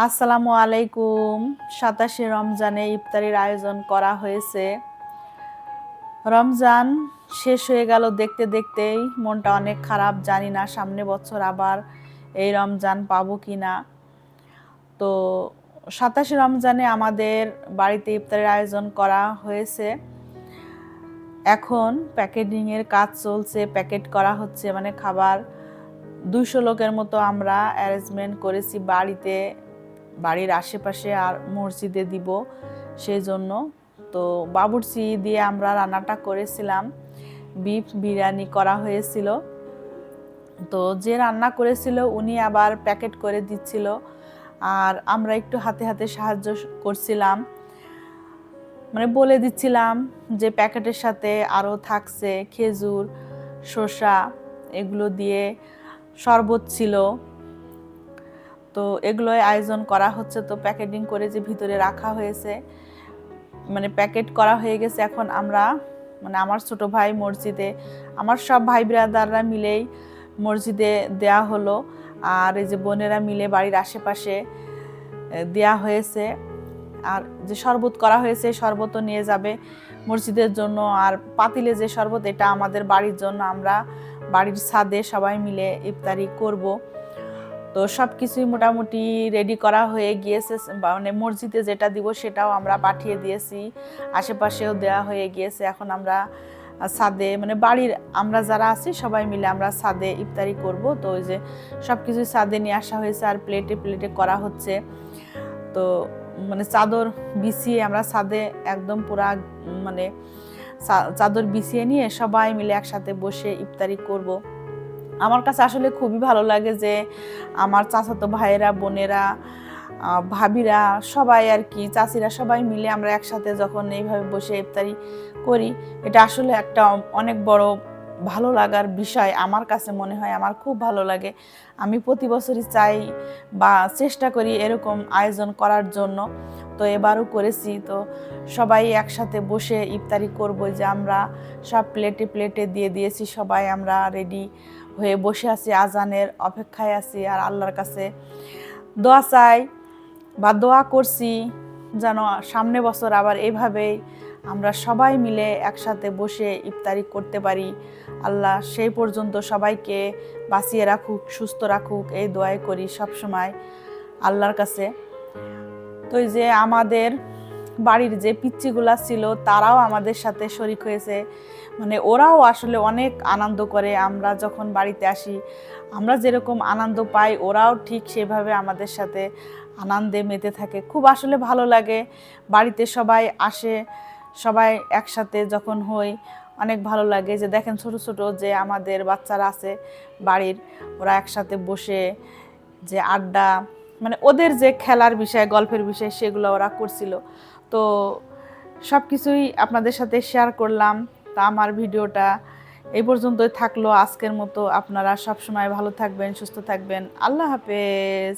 আসসালামু আলাইকুম। ২৭শে রমজানে ইফতারির আয়োজন করা হয়েছে। রমজান শেষ হয়ে গেল দেখতে দেখতেই, মনটা অনেক খারাপ। জানি না সামনে বছর আবার এই রমজান পাবো কি না। তো ২৭শে রমজানে আমাদের বাড়িতে ইফতারের আয়োজন করা হয়েছে। এখন প্যাকেটিংয়ের কাজ চলছে, প্যাকেট করা হচ্ছে, মানে খাবার ২০০ লোকের মতো আমরা অ্যারেঞ্জমেন্ট করেছি বাড়িতে, বাড়ির আশেপাশে আর মসজিদে দিব সেই জন্য। তো বাবুর্চি দিয়ে আমরা রান্নাটা করেছিলাম, বিফ বিরিয়ানি করা হয়েছিল। তো যে রান্না করেছিল উনি আবার প্যাকেট করে দিচ্ছিল, আর আমরা একটু হাতে হাতে সাহায্য করছিলাম, মানে বলে দিচ্ছিলাম যে প্যাকেটের সাথে আরও থাকছে খেজুর, শসা, এগুলো দিয়ে শরবত ছিল। তো এগুলোই আয়োজন করা হচ্ছে। তো প্যাকেটিং করে যে ভিতরে রাখা হয়েছে, মানে প্যাকেট করা হয়ে গেছে। এখন আমরা, মানে আমার ছোট ভাই মসজিদে, আমার সব ভাই ব্রাদাররা মিলেই মসজিদে দেয়া হলো, আর এই যে বোনেরা মিলে বাড়ির আশেপাশে দেয়া হয়েছে। আর যে শরবত করা হয়েছে, শরবতও নিয়ে যাবে মসজিদের জন্য। আর পাতিলে যে শরবত, এটা আমাদের বাড়ির জন্য, আমরা বাড়ির ছাদে সবাই মিলে ইফতারি করব। তো সব কিছুই মোটামুটি রেডি করা হয়ে গিয়েছে, মানে মসজিদে যেটা দিব সেটাও আমরা পাঠিয়ে দিয়েছি, আশেপাশেও দেওয়া হয়ে গিয়েছে। এখন আমরা ছাদে, মানে বাড়ির আমরা যারা আছি সবাই মিলে আমরা ছাদে ইফতারি করব। তো ওই যে সব কিছুই ছাদে নিয়ে আসা হয়েছে, আর প্লেটে প্লেটে করা হচ্ছে। তো মানে চাদর বিছিয়ে আমরা ছাদে একদম পুরা, মানে চাদর বিছিয়ে নিয়ে সবাই মিলে একসাথে বসে ইফতারি করব। আমার কাছে আসলে খুবই ভালো লাগে যে আমার চাচাতো ভাইয়েরা, বোনেরা, ভাবিরা, সবাই আর কি, চাচিরা, সবাই মিলে আমরা একসাথে যখন এইভাবে বসে ইফতারি করি, এটা আসলে একটা অনেক বড় ভালো লাগার বিষয়। আমার কাছে মনে হয়, আমার খুব ভালো লাগে। আমি প্রতি বছরই চাই বা চেষ্টা করি এরকম আয়োজন করার জন্য। তো এবারও করেছি। তো সবাই একসাথে বসে ইফতারি করব, যে আমরা সব প্লেটে প্লেটে দিয়ে দিয়েছি, সবাই আমরা রেডি হয়ে বসে আছি, আজানের অপেক্ষায় আছি। আর আল্লাহর কাছে দোয়া চাই বা দোয়া করছি যেন সামনে বছর আবার এভাবেই আমরা সবাই মিলে একসাথে বসে ইফতারি করতে পারি। আল্লাহ সেই পর্যন্ত সবাইকে বাঁচিয়ে রাখুক, সুস্থ রাখুক, এই দোয়াই করি সব সময় আল্লাহর কাছে। তো এই যে আমাদের বাড়ির যে পিচ্চিগুলা ছিল, তারাও আমাদের সাথে শরিক হয়েছে। মানে ওরাও আসলে অনেক আনন্দ করে। আমরা যখন বাড়িতে আসি, আমরা যেরকম আনন্দ পাই, ওরাও ঠিক সেভাবে আমাদের সাথে আনন্দে মেতে থাকে। খুব আসলে ভালো লাগে। বাড়িতে সবাই আসে, সবাই একসাথে যখন হই, অনেক ভালো লাগে। যে দেখেন ছোট ছোট যে আমাদের বাচ্চারা আছে বাড়ির, ওরা একসাথে বসে যে আড্ডা, মানে ওদের যে খেলার বিষয়, গল্পের বিষয়, সেগুলো ওরা করছিল। তো সব কিছুই আপনাদের সাথে শেয়ার করলাম। তা আমার ভিডিওটা এই পর্যন্তই থাকলো আজকের মতো। আপনারা সব সময় ভালো থাকবেন, সুস্থ থাকবেন। আল্লাহ হাফেজ।